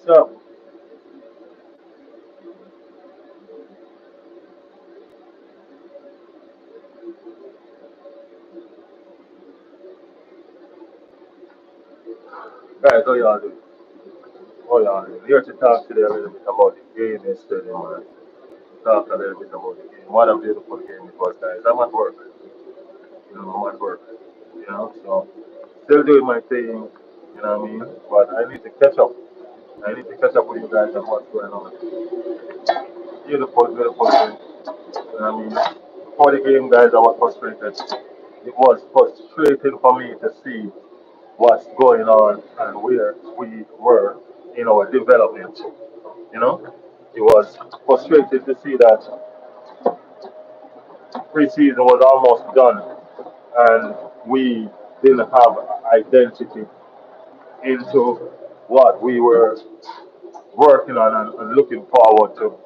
So, guys, how y'all doing? How y'all doing? Here to talk today a little bit about the game yesterday, man. Talk a little bit about the game. What a beautiful game it was, guys. I'm at work. I'm at work. So still doing my thing, you know what I mean? But I need to catch up. I need to catch up with you guys on what's going on. Beautiful, beautiful game. You know what I mean? Before the game, guys, I was frustrated. It was frustrating for me to see what's going on and where we were in our development. You know, it was frustrating to see that preseason was almost done and we didn't have identity into what we were working on and looking forward to.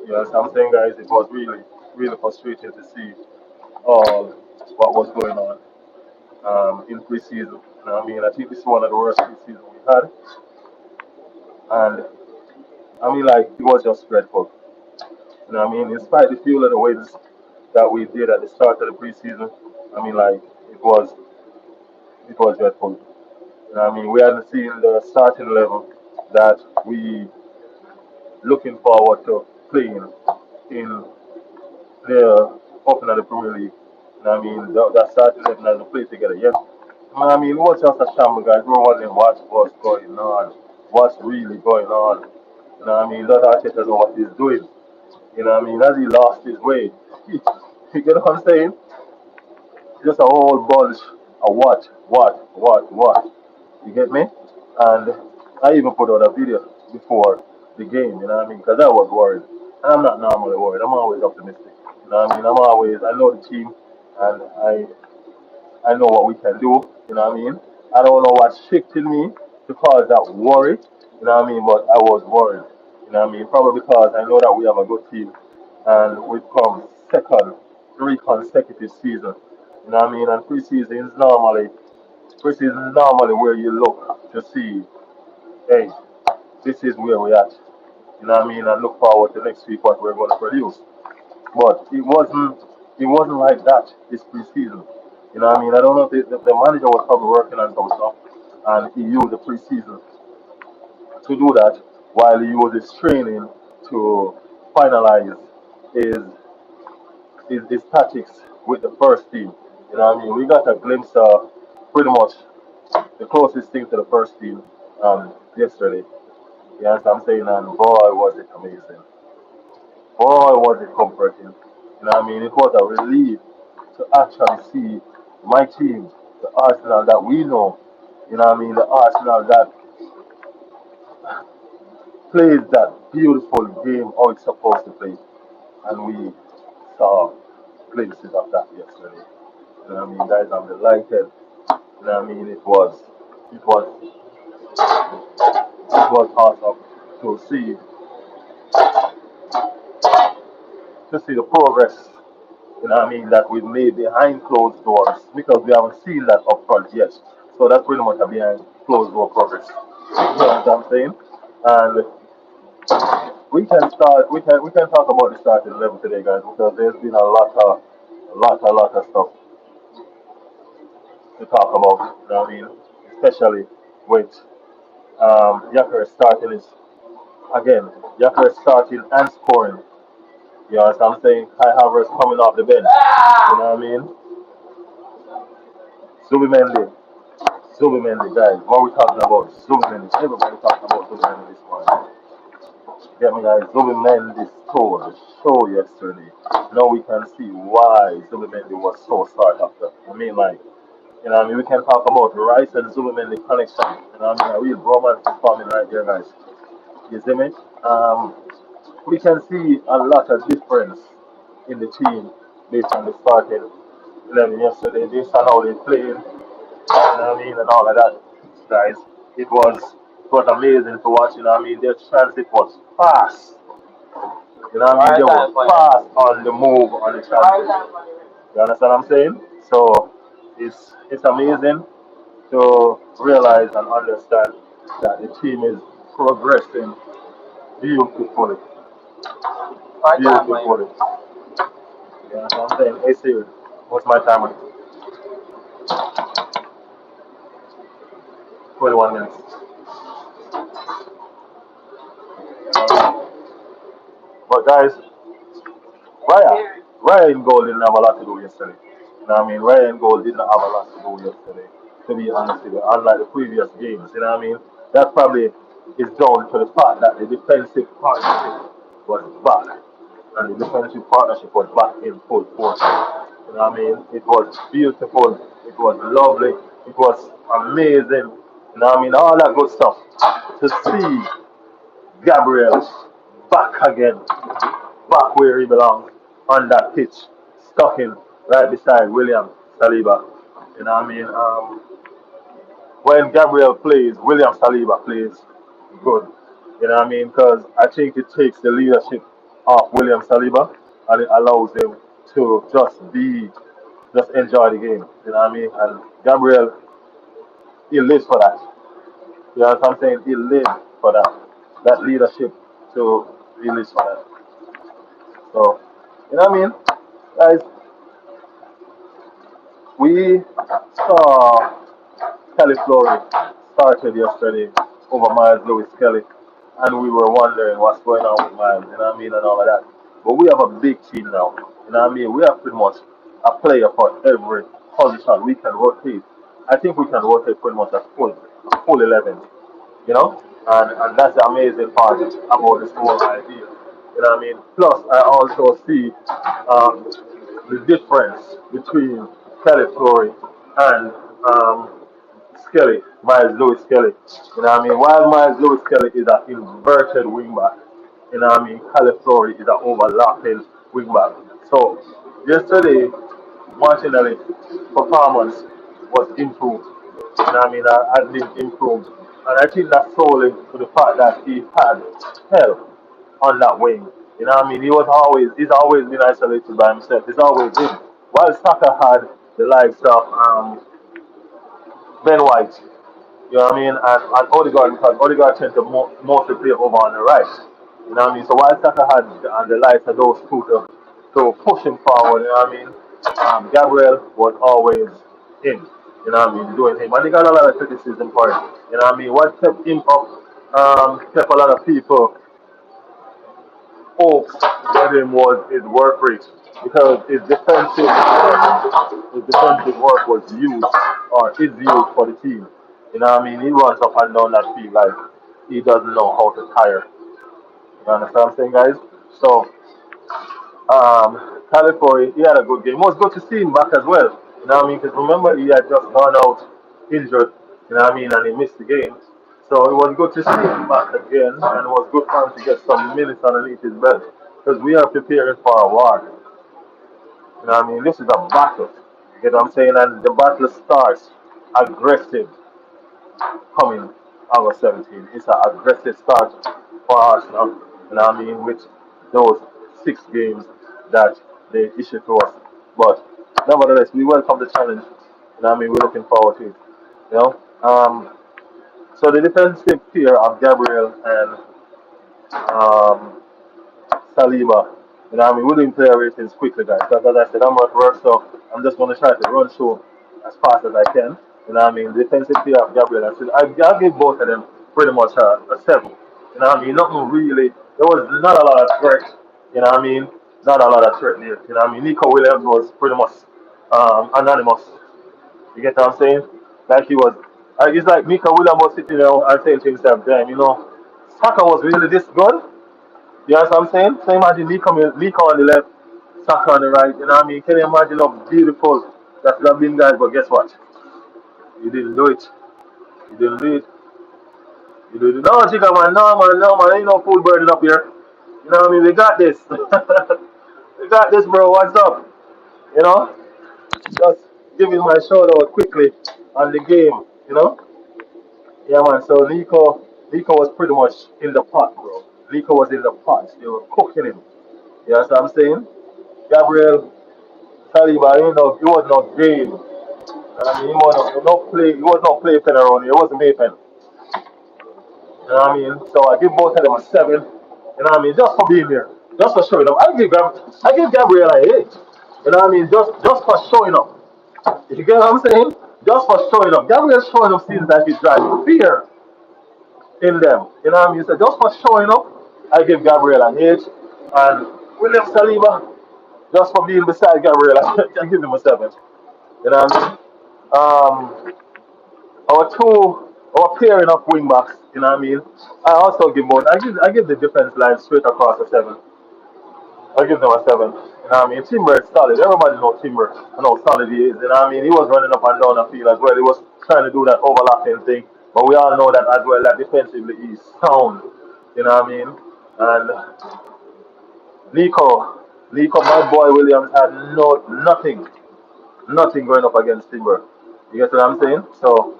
You know what I'm saying, guys? It was really, really frustrating to see all what was going on in preseason. You know what I mean? I think this is one of the worst preseason we had. And I mean, like, it was just dreadful. You know what I mean? In spite of the few little wins that we did at the start of the preseason, I mean, like, it was dreadful. You know what I mean? We hadn't seen the starting level that we looking forward to playing in the open of the Premier League. You know what I mean? That starting level hasn't played together yet. You know what I mean? It was just a shamble, guys. We were wondering what was going on, what's really going on. You know what I mean? Does Arteta know what he's doing? You know what I mean? As he lost his way. You get what I'm saying? Just a whole bunch of what. You get me? And I even put out a video before the game, you know what I mean? Because I was worried. And I'm not normally worried. I'm always optimistic. You know what I mean? I know the team and I know what we can do. You know what I mean? I don't know what's shifting me to cause that worry. You know what I mean? But I was worried. You know what I mean? Probably because I know that we have a good team and we've come second 3 consecutive seasons. You know what I mean? And preseason is normally where you look to see, hey, this is where we're at. You know what I mean? And look forward to next week what we're going to produce. But it wasn't like that this preseason. You know what I mean? I don't know if the manager was probably working on some stuff and he used the preseason to do that while he uses training to finalize his his tactics with the first team. You know what I mean? We got a glimpse of pretty much the closest thing to the first team yesterday. You know what I'm saying? And boy, was it amazing. Boy, was it comforting. You know what I mean? It was a relief to actually see my team, the Arsenal that we know. You know what I mean? The Arsenal that plays that beautiful game how it's supposed to play. And we saw glimpses of that yesterday. You know what I mean, guys? I'm delighted. You know what I mean? It was awesome to see the progress. You know what I mean? That we've made behind closed doors because we haven't seen that up front yet. So that's pretty much a behind closed door progress. You know what I'm saying? And we can talk about the starting level today, guys, because there's been a lot of stuff to talk about. You know what I mean? Especially with Yacker starting his again. Yacker starting and scoring. You know what I'm saying? Kai Havertz coming off the bench. You know what I mean? Zubimendi. Zubimendi, guys. What are we talking about? Zubimendi. Everybody talking about Zubimendi this morning. Get me, guys. Zubimendi stole the show yesterday. Now we can see why Zubimendi was so sought after. I mean, like, you know what I mean? We can talk about Rice and Zubimendi connection. You know what I mean? A real bromance is forming right there, guys. You see me? Um, we can see a lot of difference in the team based on the starting 11 yesterday, based on how they played, you know what I mean, and all of that, guys. It was amazing to watch. You know what I mean, their transit was fast. You know what I mean, they were fast on the move on the transit. You understand what I'm saying? So it's amazing to realize and understand that the team is progressing beautifully. My time, man. Beautifully. Yeah, so I'm saying, hey Siri, what's my time on? 21 minutes. But guys, Ryan Gold didn't have a lot to do yesterday. You know what I mean? Ryan Gold didn't have a lot to do yesterday, to be honest with you, unlike the previous games. You know what I mean? That probably is down to the fact that the defensive partnership was back. And the defensive partnership was back in full force. You know what I mean? It was beautiful. It was lovely. It was amazing. You know what I mean? All that good stuff. To see Gabriel back again, back where he belongs, on that pitch, stuck right beside William Saliba. You know what I mean? When Gabriel plays, William Saliba plays good. You know what I mean? Because I think it takes the leadership of William Saliba and it allows him to just enjoy the game. You know what I mean? And Gabriel, he lives for that. You know what I'm saying? He lives for that. That leadership to he lives for that. So, you know what I mean? Guys, we saw Kelly Flory started yesterday over Miles Lewis Kelly, and we were wondering what's going on with Miles, you know what I mean, and all of that. But we have a big team now, you know what I mean? We have pretty much a player for every position we can rotate. I think we can rotate pretty much a full 11, you know? And that's the amazing part about this whole idea. You know what I mean? Plus, I also see um, the difference between Kelly Flory and Skelly, Miles Lewis Skelly. You know what I mean? While Miles Lewis Skelly is an inverted wingback, you know what I mean? Califori is an overlapping wingback. So yesterday, Martinelli's performance was improved. You know what I mean? Has been improved. And I think that's solely to the fact that he had help on that wing. You know what I mean? He's always been isolated by himself. He's always been. While Saka had the likes of Ben White, you know what I mean? And Odegaard, because Odegaard tends to mostly play over on the right. You know what I mean? So while Saka had the likes of those two to push him forward, you know what I mean? Gabriel was always in, you know what I mean, doing him. And he got a lot of criticism for it. You know what I mean? What kept him up, kept a lot of people hopes for him was his work rate because his defensive work was used or is used for the team. You know what I mean? He runs up and down that field like he doesn't know how to tire. You understand what I'm saying, guys? So California, he had a good game. It was good to see him back as well. You know what I mean? Because remember, he had just gone out injured, you know what I mean, and he missed the game. So it was good to see him back again, and it was good for him to get some minutes underneath his belt. Because we are preparing for a war. You know what I mean? This is a battle. You know what I'm saying? And the battle starts aggressive coming August 17. It's an aggressive start for Arsenal. You know what I mean? With those 6 games that they issue to us. But nevertheless, we welcome the challenge. You know what I mean? We're looking forward to it. You know? So the defensive pair of Gabriel and Saliba. You know what I mean? We're doing player ratings quickly, guys. Because as I said, I'm at work, so I'm just going to try to run through as fast as I can. You know what I mean? The defensive player of Gabriel and I'll give both of them pretty much a 7. You know what I mean? Nothing really. There was not a lot of threat. You know what I mean? Not a lot of threat there. You know what I mean? Nico Williams was pretty much anonymous. You get what I'm saying? Like he was. It's like Nico Williams was sitting there and saying to himself, damn, you know, Saka was really this good? You know what I'm saying? So imagine Liko on the left, Saka on the right. You know what I mean? Can you imagine how beautiful that would have been, guys? But guess what? You didn't do it. You didn't do it. You didn't. No, Chica, man. No, man. No, man. Ain't no food burning up here. You know what I mean? We got this. We got this, bro. What's up? You know? Just giving my shout out quickly on the game. You know? Yeah, man. So Nico was pretty much in the pot, bro. Nico was in the pot. They were cooking him. You know what I'm saying? Gabriel Saliba, you know, he was not game. I mean, he was not play. He was not play pen around here. It wasn't Maypen. You know what I mean? So I give both of them a 7. You know what I mean? Just for being there. Just for showing up. I give Gabriel a 8. You know what I mean? Just for showing up. You get what I'm saying? Just for showing up. Gabriel showing up seems like he's driving fear in them. You know what I mean? So just for showing up, I give Gabriel an 8. And William Saliba, just for being beside Gabriel, I give him a 7. You know what I mean? Our pairing of wing backs, you know what I mean? I also give both. I give the defense line straight across a 7. I give them a 7. You know what I mean? Timber is solid. Everybody knows Timber and how solid he is. You know what I mean? He was running up and down the field as well. He was trying to do that overlapping thing. But we all know that as well that defensively he's sound. You know what I mean? And Nico, my boy Williams had nothing going up against Timber. You get what I'm saying? So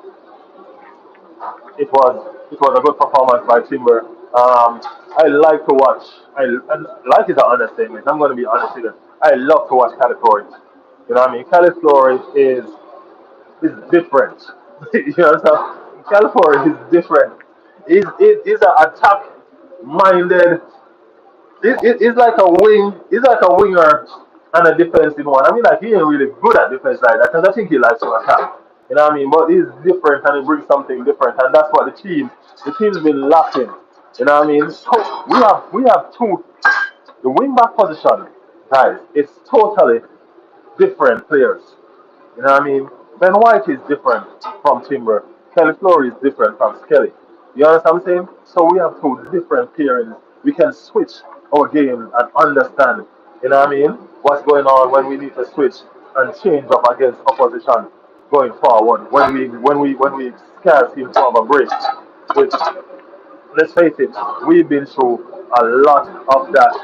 it was a good performance by Timber. I like to watch. And like is an understatement. I'm going to be honest with you. I love to watch California. You know what I mean? California is different. You know what I'm saying? California is different. He's an attack minded. It's like a wing. He's like a winger and a defensive one. I mean, like he ain't really good at defense like that because I think he likes to attack. You know what I mean? But he's different and he brings something different, and that's what the team's been lacking. You know what I mean? So we have two the wing back position, guys. It's totally different players. You know what I mean? Ben White is different from Timber. Kelly Flory is different from Skelly. You understand what I'm saying? So we have two different pairings. We can switch our game and understand, you know what I mean, what's going on when we need to switch and change up against opposition going forward. When we scare team to have a break. Which, let's face it, we've been through a lot of that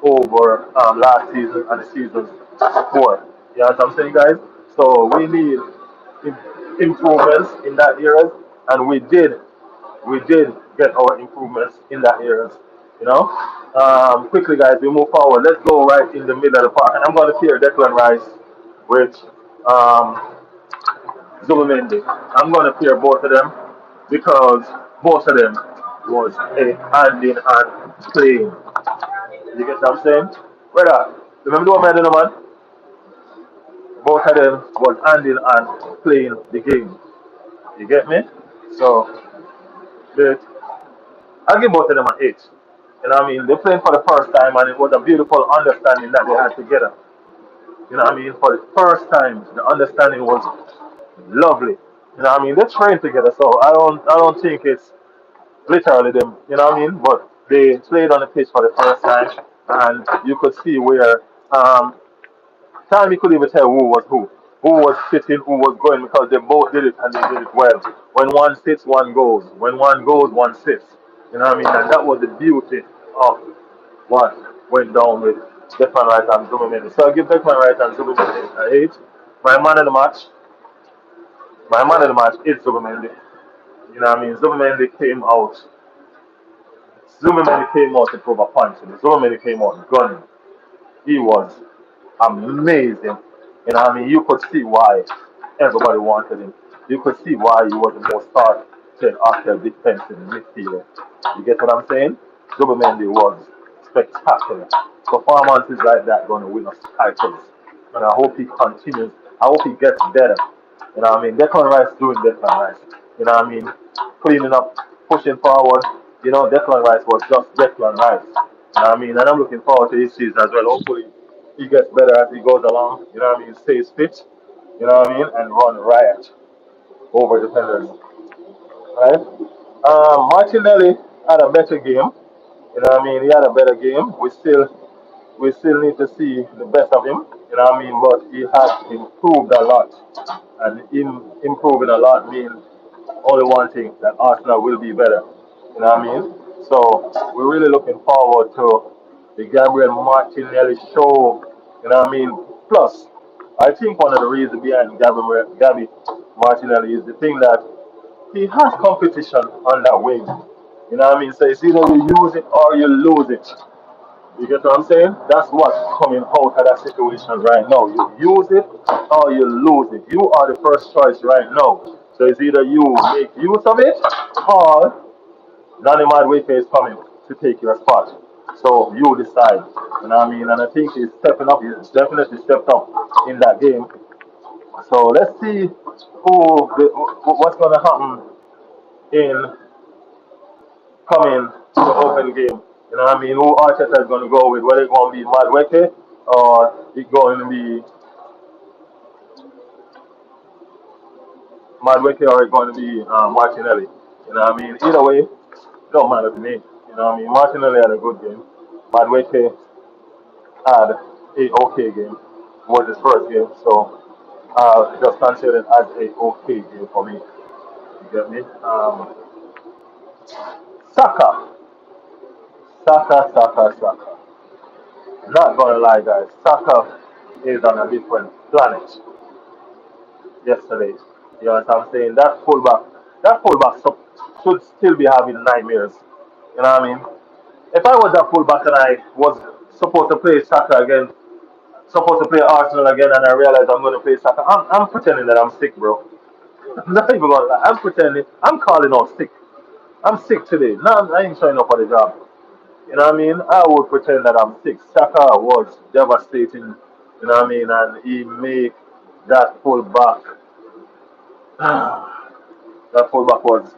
over last season and the seasons before. You know what I'm saying, guys? So we need improvements in that areas, and we did get our improvements in that areas. You know, quickly, guys, we move forward. Let's go right in the middle of the park, and I'm going to pair Declan Rice with Zubimendi. I'm going to pair both of them because both of them was a hand in hand playing. You get what I'm saying? Brother, remember what I did, man? Both of them was hand in hand playing the game. You get me? So, the, I'll give both of them an 8. You know what I mean? They played for the first time and it was a beautiful understanding that they had together. You know what I mean? For the first time, the understanding was lovely. You know what I mean? They trained together, so I don't think it's literally them, you know what I mean? But they played on the pitch for the first time, and you could see where time you could even tell who was sitting, who was going, because they both did it and they did it well. When one sits, one goes. When one goes, one sits. You know what I mean? And that was the beauty of what went down with Declan Rice and Zubimendi. So I give Declan Rice and Zubimendi an 8. My man of the match, my man of the match is Zubimendi. You know what I mean? Zubimendi came out to prove a punch. Zubimendi came out gunning. He was amazing. You know what I mean? You could see why everybody wanted him. You could see why he was the most started after defensive midfielder. You get what I'm saying? Zubimendi was spectacular. Performances like that going to win us titles. And I hope he continues. I hope he gets better. You know what I mean? Declan Rice doing Declan Rice. You know what I mean? Cleaning up, pushing forward. You know, Declan Rice was just Declan Rice. You know what I mean? And I'm looking forward to this season as well. Hopefully, he gets better as he goes along. You know what I mean? Stays fit. You know what I mean? And run riot over defenders. Right? Martinelli had a better game. You know what I mean? He had a better game. We still need to see the best of him. You know what I mean? But he has improved a lot, and him improving a lot means only one thing, that Arsenal will be better. You know what I mean? So we're really looking forward to the Gabriel Martinelli show. You know what I mean? Plus, I think one of the reasons behind Gabby Martinelli is the thing that he has competition on that wing. You know what I mean? So it's either you use it or you lose it. You get what I'm saying? That's what's coming out of that situation right now. You use it or you lose it. You are the first choice right now. So it's either you make use of it or Danny Madwike is coming to take your spot. So you decide. You know what I mean? And I think he's stepping up. He's definitely stepped up in that game. So let's see what's going to happen in coming to the open game. You know what I mean? Who Arteta is going to go with? Whether it's going to be Madweke or it's going to be Madweke or it's going to be Martinelli. You know what I mean? Either way, don't matter to me. You know what I mean? Martinelli had a good game. Madweke had a okay game. It was his first game, so just consider it as a okay game for me. You get me? Saka, Saka. Not gonna lie, guys. Saka is on a different planet yesterday. You know what I'm saying? That fullback should still be having nightmares. You know what I mean? If I was that fullback and I was supposed to play Saka again, supposed to play Arsenal again, and I realize I'm going to play Saka, I'm pretending that I'm sick, bro. I'm not even gonna lie. I'm pretending. I'm calling out sick. I'm sick today. No, I ain't showing up for the job. You know what I mean? I would pretend that I'm sick. Saka was devastating. You know what I mean? And he made that fullback. That fullback was.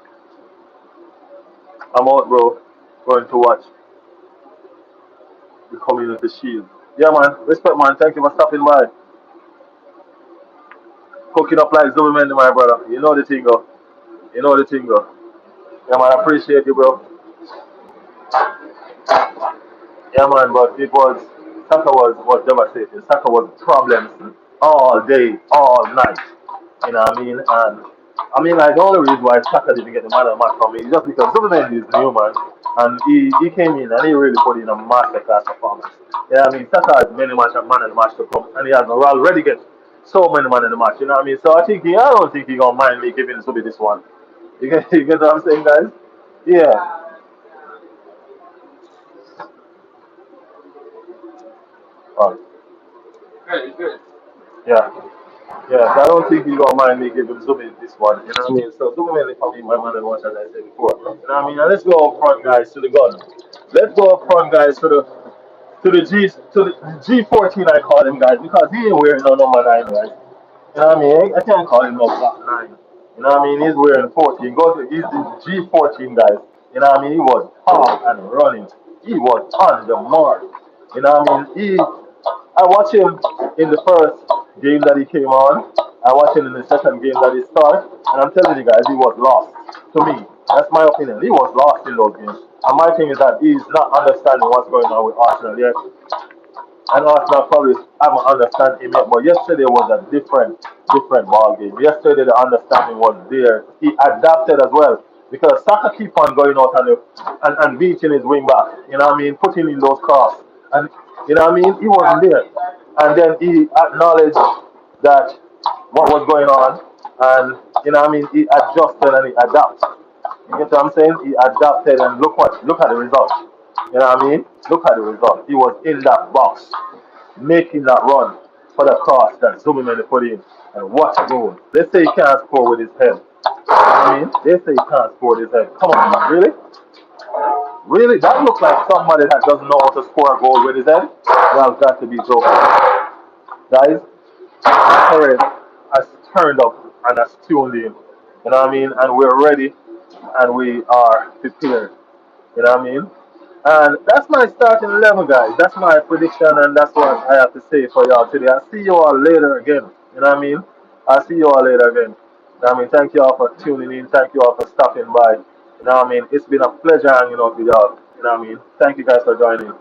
I'm out, bro. Going to watch the Community Shield. Yeah, man. Respect, man. Thank you for stopping by. Cooking up like Zubman, my brother. You know the thing, go. You know the thing, go. Yeah, man. I appreciate you, bro. Yeah, man. But it was Saka was devastating. Saka was problems all day, all night. You know what I mean? And I mean, like the only reason why Saka didn't get the man of the match from me is just because Zubman is new, man, and he came in and he really put in a masterclass performance. Yeah, I mean, Saka has many man of the match to come, and he has already get so many man in the match. You know what I mean? So I don't think he gonna mind me giving Zubi this one. You get what I'm saying, guys? Yeah. Oh, Good, good. yeah. Yeah, so I don't think he's gonna mind me giving Zubin this one. You know what I mean? So Zubin mainly for me, my man and watch as I said before. You know what I mean? And let's go up front, guys, to the gun. Let's go up front, guys, to the G14. I call him, guys, because he ain't wearing no number 9, guys. You know what I mean? I can't call him no black 9. You know what I mean? He's wearing 14. He's the G14, guys. You know what I mean? He was hard and running. He was on the mark. You know what I mean? I watched him in the first game that he came on. I watched him in the second game that he started, and I'm telling you guys, he was lost. To me, that's my opinion. He was lost in those games. And my thing is that he's not understanding what's going on with Arsenal yet. I know Arsenal probably haven't understand him yet, but yesterday was a different ball game. Yesterday the understanding was there. He adapted as well because Saka keep on going out and beating his wing back. You know what I mean? Putting in those crosses, and you know what I mean? He wasn't there, and then he acknowledged that what was going on, and you know what I mean? He adjusted and he adapted. You get what I'm saying? He adapted and look at the result. You know what I mean? Look at the result. He was in that box, making that run for the cross that Zubimendi put in. And what a goal. They say he can't score with his head. I mean, they say he can't score with his head. Come on, man. Really? Really? That looks like somebody that doesn't know how to score a goal with his head. Well, got to be joking. Guys, Perez has turned up and has tuned in. You know what I mean? And we're ready and we are prepared. You know what I mean? And that's my starting 11, guys. That's my prediction, and that's what I have to say for y'all today. I'll see you all later again. You know what I mean? I'll see you all later again. You know what I mean? Thank you all for tuning in. Thank you all for stopping by. You know what I mean? It's been a pleasure hanging out with y'all. You know what I mean? Thank you guys for joining.